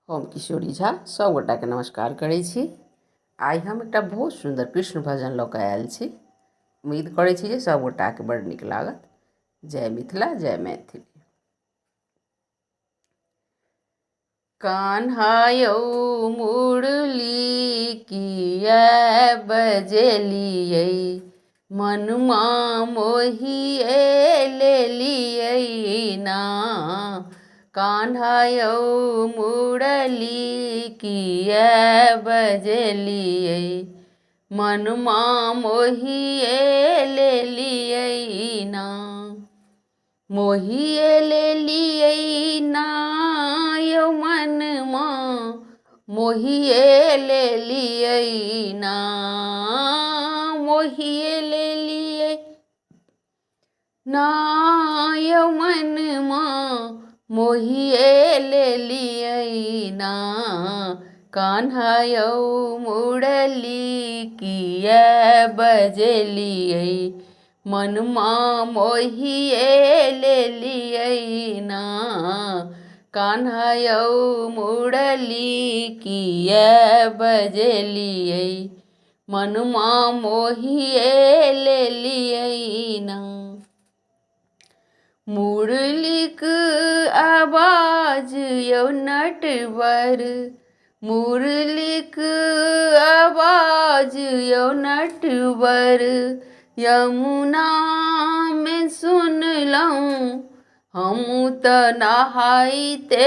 हम किशोरी झा सब गोटा के नमस्कार करै छी। आइ हम एकटा बहुत सुंदर कृष्ण भजन लऽ कऽ आयल छी। उम्मीद करै छी जे सब गोटा के बड़ नीक लागत। जय मिथिला, जय मैथिली। कान्हा यौ मुरली किया बजलियै, मनमा मोहिए लेलियै ना। कान्हा यौ मुरली किया बजलियै, मनमा मोहिए लेलियै ना। मोहिए लेलियै ना यौ मनमा, मोहिए लेलियै ना। मोहिए लेलियै ना यौ मनमा, मोहिए लेलियै ना। कान्हा यौ मुरली किया बजलियै, मनमा मोहिए लेलियै ना। कान्हा यौ मुरली किया बजलियै, मनमा मोहिए लेलियै ना। मुरलीक आवाज यौ नटवर, मुरलीक आवाज यौ नटवर, यमुना में सुनलहुँ हमहूँ तऽ नहाइते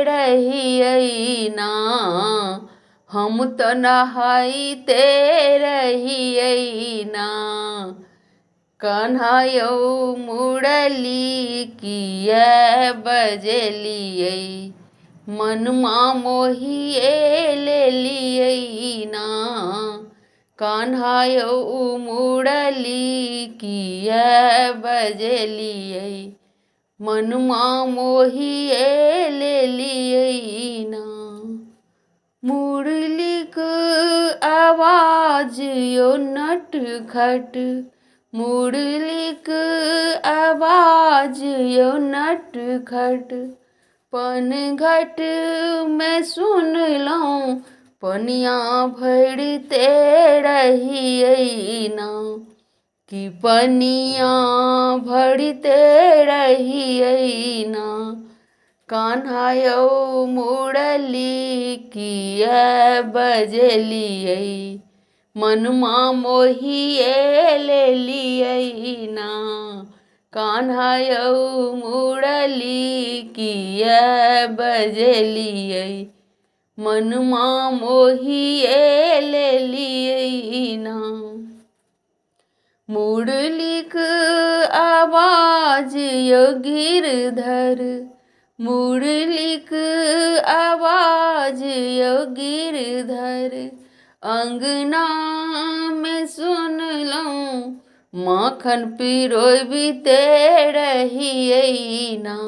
रहियै ना। हम तऽ नहाइते रहियै ना। कान्हा यौ मुरली किया बजलियै, मनमा मोहिए लेलियै ना। कान्हा यौ मुरली किया बजलियै, मनमा मोहिए लेलियै ना। मुरलीक आवाज यौ नटखट, मुरलीक आवाज यौ नटखट, पनघट में सुनलहुँ पनिया भरिते रहियै ना। कि पनिया भरिते रहियै ना। कान्हा यौ मुरली किया बजलियै, मनमा मोहिए लेलियै ना। कान्हा यौ मुरली किया बजलियै, मनमा मोहिए लेलियै ना। मुरलीक आवाज यौ गिरधर, मुरलीक आवाज यौ गिरधर, अंगना में सुनलहुँ माखन पिरोबिते रहियै ना।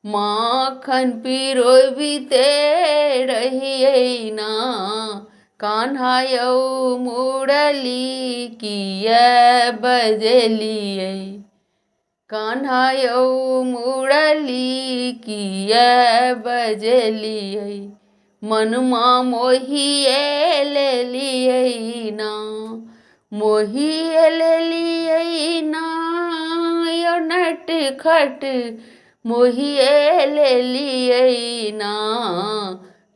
माखन पिरोबिते रहियै ना। कान्हा यौ मुरली किया बजलियै, कान्हा यौ मुरली किया बजलियै, मनमा मोहिए लेलियै ना। मोहिए लेलियै ना यौ नटखट, मोहिए लेलियै ना।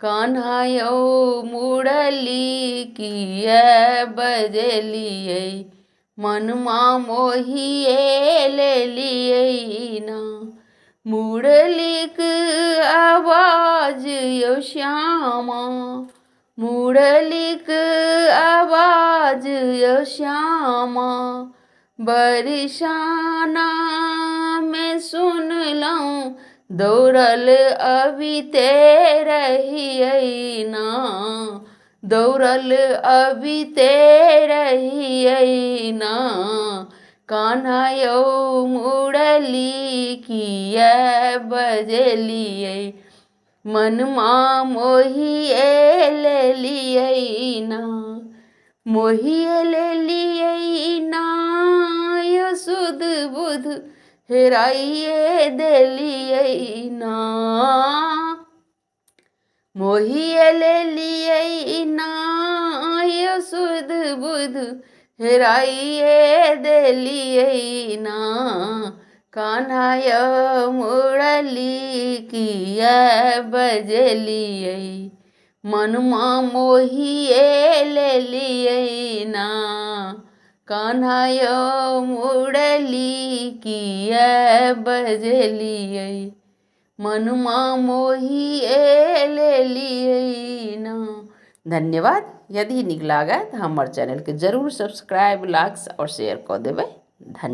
कान्हा यौ मुरली किया बजलियै, मनमा मोहिए लेलियै ना। मुरलीक आवाज यौ श्यामा, मुरलीक आवाज यौ श्यामा, बरसाना में सुनलहुँ दौड़ल अबिते रहियै ना। दौड़ल अबिते रहियै ना। कान्हा यौ मुरली किया बजलियै, मनमा मोहिए लेलियै ना। मोहिए लेलियै ना यौ सुध बुध, हेराइए देलियै ना। मोहिए ले लिए ना यो सुध बुध हेराइए देलिए ना कान्हाय मुरली किया बजलिए मनमा मोहिए ले लिए ना कान्हाय मुरली किया बजलिए मनमा मोहिए ले लिए ना। धन्यवाद। यदि नीक लागत हमर चैनल के जरूर सब्सक्राइब, लाइक और शेयर कऽ देबै। धन्यवाद।